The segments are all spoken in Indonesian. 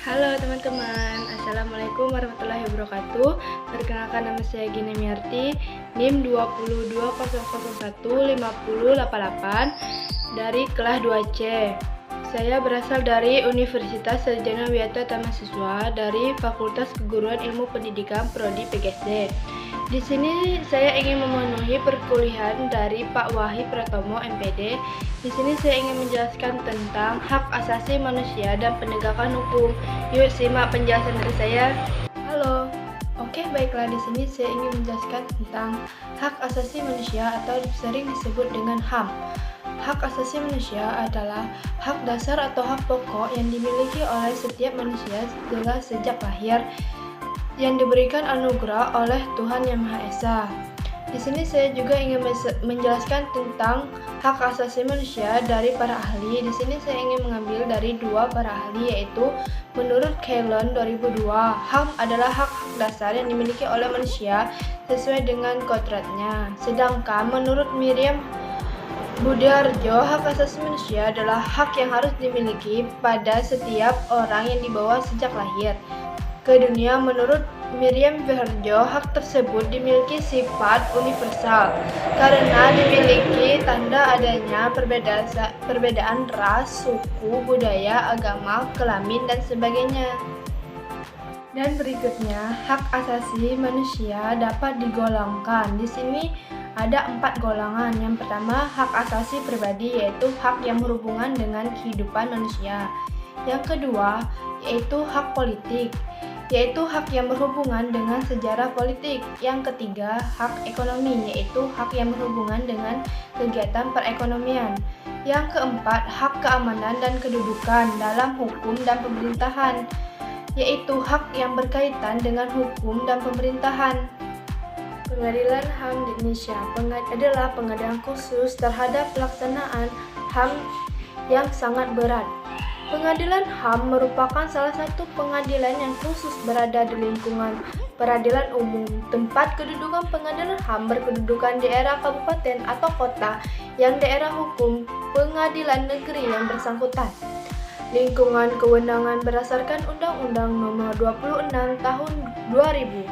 Halo teman-teman, Assalamualaikum warahmatullahi wabarakatuh. Perkenalkan, nama saya Gina Miarti, NIM 220015088 dari kelas 2C. Saya berasal dari Universitas Sarjana Wiyata Tamasiswa dari Fakultas Keguruan Ilmu Pendidikan Prodi PGSD. Di sini saya ingin memenuhi perkuliahan dari Pak Wahid Pratomo MPD. Di sini saya ingin menjelaskan tentang hak asasi manusia dan penegakan hukum. Yuk simak penjelasan dari saya. Halo. Oke, baiklah, di sini saya ingin menjelaskan tentang hak asasi manusia atau sering disebut dengan HAM. Hak asasi manusia adalah hak dasar atau hak pokok yang dimiliki oleh setiap manusia sejak lahir, yang diberikan anugerah oleh Tuhan Yang Maha Esa. Di sini saya juga ingin menjelaskan tentang hak asasi manusia dari para ahli. Di sini saya ingin mengambil dari dua para ahli, yaitu menurut Kaylon 2002, HAM adalah hak dasar yang dimiliki oleh manusia sesuai dengan kodratnya. Sedangkan menurut Miriam Budiarjo, hak asasi manusia adalah hak yang harus dimiliki pada setiap orang yang dibawa sejak lahir ke dunia. Menurut Miriam Budiarjo, hak tersebut dimiliki sifat universal karena dimiliki tanda adanya perbedaan ras, suku, budaya, agama, kelamin, dan sebagainya. Dan berikutnya, hak asasi manusia dapat digolongkan. Di sini ada 4 golongan. Yang pertama, hak asasi pribadi, yaitu hak yang berhubungan dengan kehidupan manusia. Yang kedua, yaitu hak politik, yaitu hak yang berhubungan dengan sejarah politik. Yang ketiga, hak ekonomi, yaitu hak yang berhubungan dengan kegiatan perekonomian. Yang keempat, hak keamanan dan kedudukan dalam hukum dan pemerintahan, yaitu hak yang berkaitan dengan hukum dan pemerintahan. Pengadilan HAM di Indonesia adalah pengadilan khusus terhadap pelaksanaan HAM yang sangat berat. Pengadilan HAM merupakan salah satu pengadilan yang khusus berada di lingkungan peradilan umum. Tempat kedudukan pengadilan HAM berkedudukan di daerah kabupaten atau kota yang daerah hukum pengadilan negeri yang bersangkutan. Lingkungan kewenangan berdasarkan Undang-Undang Nomor 26 Tahun 2000.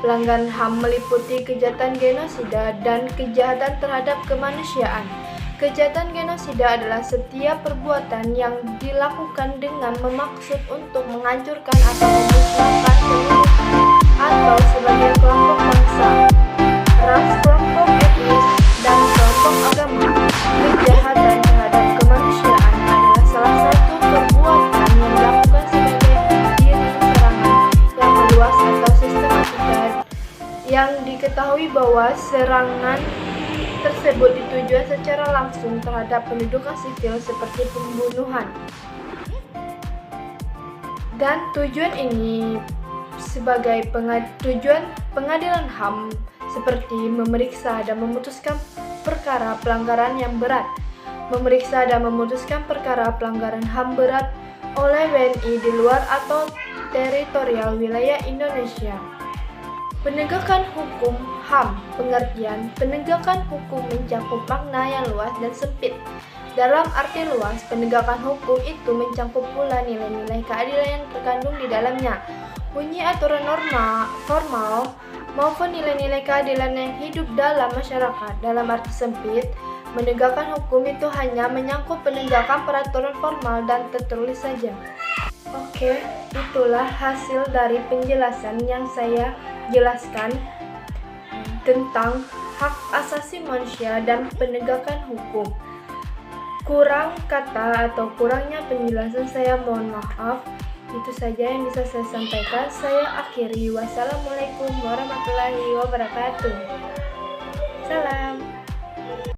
Pelanggaran HAM meliputi kejahatan genosida dan kejahatan terhadap kemanusiaan. Kejahatan genosida adalah setiap perbuatan yang dilakukan dengan memaksud untuk menghancurkan atau memusnahkan seluruh atau sebagian kelompok bangsa, ras, kelompok etnis, dan kelompok agama. Kejahatan terhadap kemanusiaan adalah salah satu perbuatan yang dilakukan sebagai diri serangan yang meluas atau sistematika, yang diketahui bahwa serangan tersebut ditujukan secara langsung terhadap pendudukan sipil seperti pembunuhan. Dan tujuan ini sebagai tujuan pengadilan HAM seperti memeriksa dan memutuskan perkara pelanggaran yang berat, memeriksa dan memutuskan perkara pelanggaran HAM berat oleh WNI di luar atau teritorial wilayah Indonesia. Penegakan hukum HAM. Pengertian penegakan hukum mencakup makna yang luas dan sempit. Dalam arti luas, penegakan hukum itu mencakup pula nilai-nilai keadilan yang terkandung di dalamnya, bunyi aturan norma formal maupun nilai-nilai keadilan yang hidup dalam masyarakat. Dalam arti sempit, menegakkan hukum itu hanya menyangkut penegakan peraturan formal dan tertulis saja. Oke, itulah hasil dari penjelasan yang saya jelaskan tentang hak asasi manusia dan penegakan hukum. Kurang kata atau kurangnya penjelasan saya mohon maaf. Itu saja yang bisa saya sampaikan. Saya akhiri. Wassalamualaikum warahmatullahi wabarakatuh. Salam.